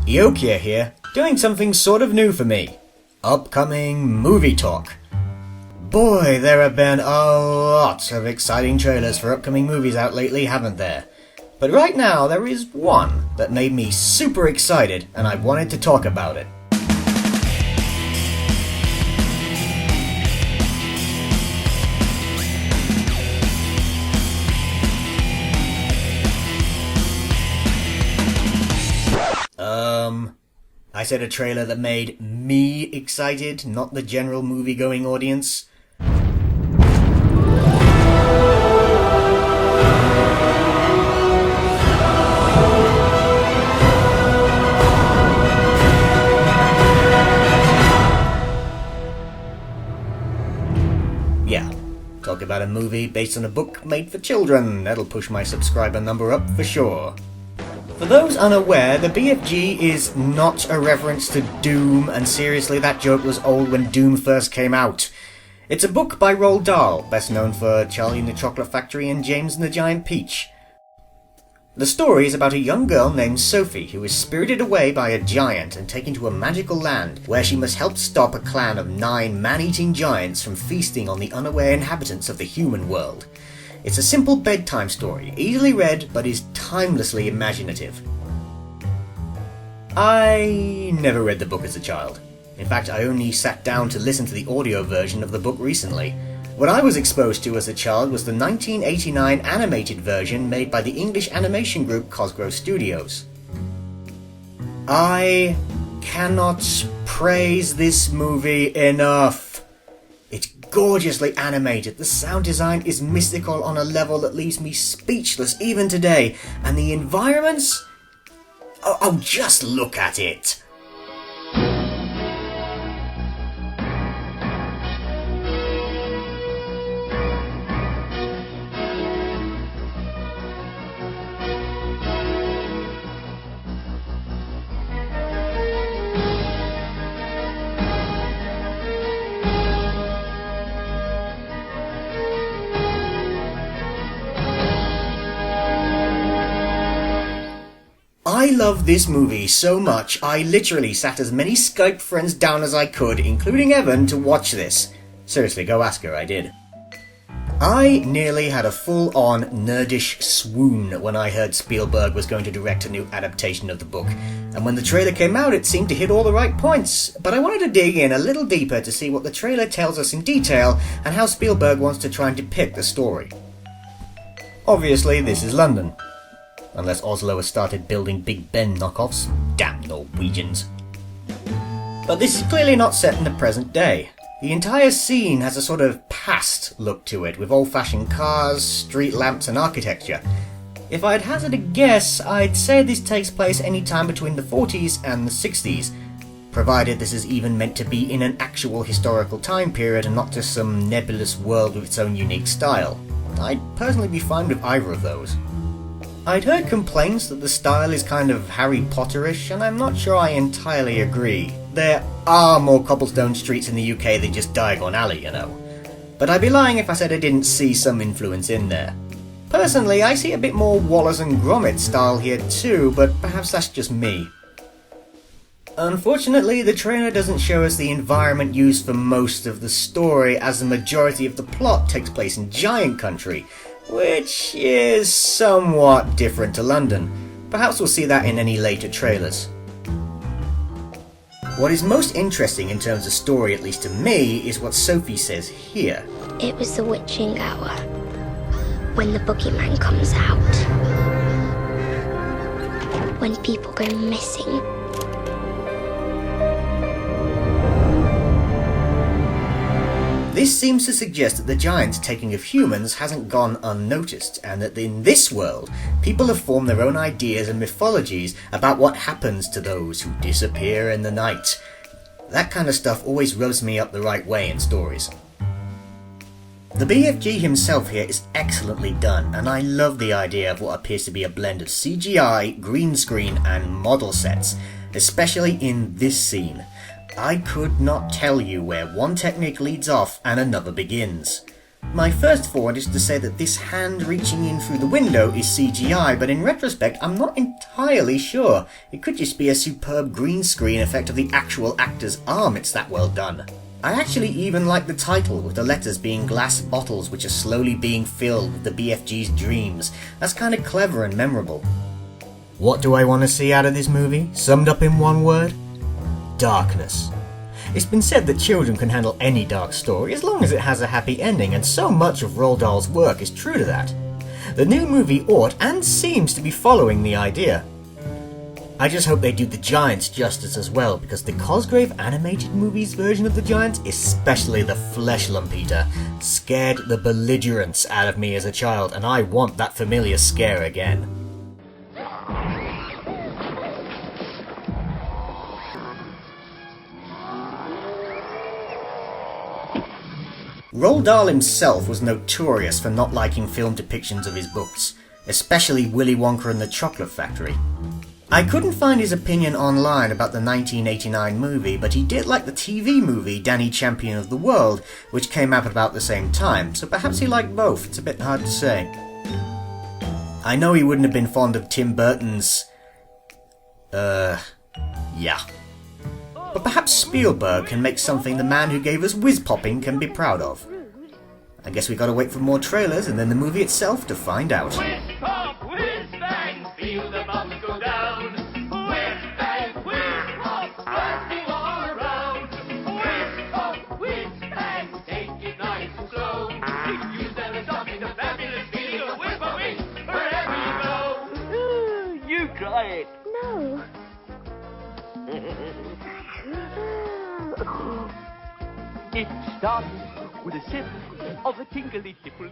Eyokir here, doing something sort of new for me. Upcoming movie talk. Boy, there have been a lot of exciting trailers for upcoming movies out lately, haven't there? But right now, there is one that made me super excited, and I wanted to talk about it. I said a trailer that made me excited, not the general movie-going audience. Yeah, talk about a movie based on a book made for children. That'll push my subscriber number up for sure. For those unaware, the BFG is not a reference to Doom, and seriously, that joke was old when Doom first came out. It's a book by Roald Dahl, best known for Charlie and the Chocolate Factory and James and the Giant Peach. The story is about a young girl named Sophie who is spirited away by a giant and taken to a magical land where she must help stop a clan of 9 man-eating giants from feasting on the unaware inhabitants of the human world. It's a simple bedtime story, easily read, but is timelessly imaginative. I never read the book as a child. In fact, I only sat down to listen to the audio version of the book recently. What I was exposed to as a child was the 1989 animated version made by the English animation group Cosgrove Studios. I cannot praise this movie enough. It's gorgeously animated, the sound design is mystical on a level that leaves me speechless even today, and the environments? Oh, just look at it! I love this movie so much, I literally sat as many Skype friends down as I could, including Evan, to watch this. Seriously, go ask her, I did. I nearly had a full-on nerdish swoon when I heard Spielberg was going to direct a new adaptation of the book, and when the trailer came out it seemed to hit all the right points, but I wanted to dig in a little deeper to see what the trailer tells us in detail and how Spielberg wants to try and depict the story. Obviously, this is London. Unless Oslo has started building Big Ben knockoffs. Damn Norwegians. But this is clearly not set in the present day. The entire scene has a sort of past look to it, with old-fashioned cars, street lamps and architecture. If I'd hazard a guess, I'd say this takes place any time between the 40s and the 60s, provided this is even meant to be in an actual historical time period and not just some nebulous world with its own unique style. I'd personally be fine with either of those. I'd heard complaints that the style is kind of Harry Potterish, and I'm not sure I entirely agree. There are more cobblestone streets in the UK than just Diagon Alley, you know. But I'd be lying if I said I didn't see some influence in there. Personally, I see a bit more Wallace and Gromit style here too, but perhaps that's just me. Unfortunately, the trailer doesn't show us the environment used for most of the story, as the majority of the plot takes place in Giant Country, which is somewhat different to London. Perhaps we'll see that in any later trailers. What is most interesting in terms of story, at least to me, is what Sophie says here. It was the witching hour, when the boogeyman comes out, when people go missing. This seems to suggest that the giant's taking of humans hasn't gone unnoticed, and that in this world, people have formed their own ideas and mythologies about what happens to those who disappear in the night. That kind of stuff always rubs me up the right way in stories. The BFG himself here is excellently done, and I love the idea of what appears to be a blend of CGI, green screen, and model sets, especially in this scene. I could not tell you where one technique leads off and another begins. My first thought is to say that this hand reaching in through the window is CGI, but in retrospect I'm not entirely sure. It could just be a superb green screen effect of the actual actor's arm, it's that well done. I actually even like the title, with the letters being glass bottles which are slowly being filled with the BFG's dreams. That's kinda clever and memorable. What do I want to see out of this movie? Summed up in one word? Darkness. It's been said that children can handle any dark story as long as it has a happy ending, and so much of Roald Dahl's work is true to that. The new movie ought and seems to be following the idea. I just hope they do the Giants justice as well, because the Cosgrave animated movie's version of the Giants, especially the flesh lumpeter, scared the belligerence out of me as a child, and I want that familiar scare again. Roald Dahl himself was notorious for not liking film depictions of his books, especially Willy Wonka and the Chocolate Factory. I couldn't find his opinion online about the 1989 movie, but he did like the TV movie Danny Champion of the World, which came out about the same time, so perhaps he liked both, it's a bit hard to say. I know he wouldn't have been fond of Tim Burton's... yeah. But perhaps Spielberg can make something the man who gave us whiz-popping can be proud of. I guess we gotta wait for more trailers and then the movie itself to find out. Whiz-pop, whiz-bang, feel the bombs go down. Whiz-bang, whiz-pop, bursting all around. Whiz-pop, whiz-bang, take it nice and slow. Use them as something, the fabulous feeling of whiz-popping wherever you go. You try it. No. It starts with a sip of a tingly tipple.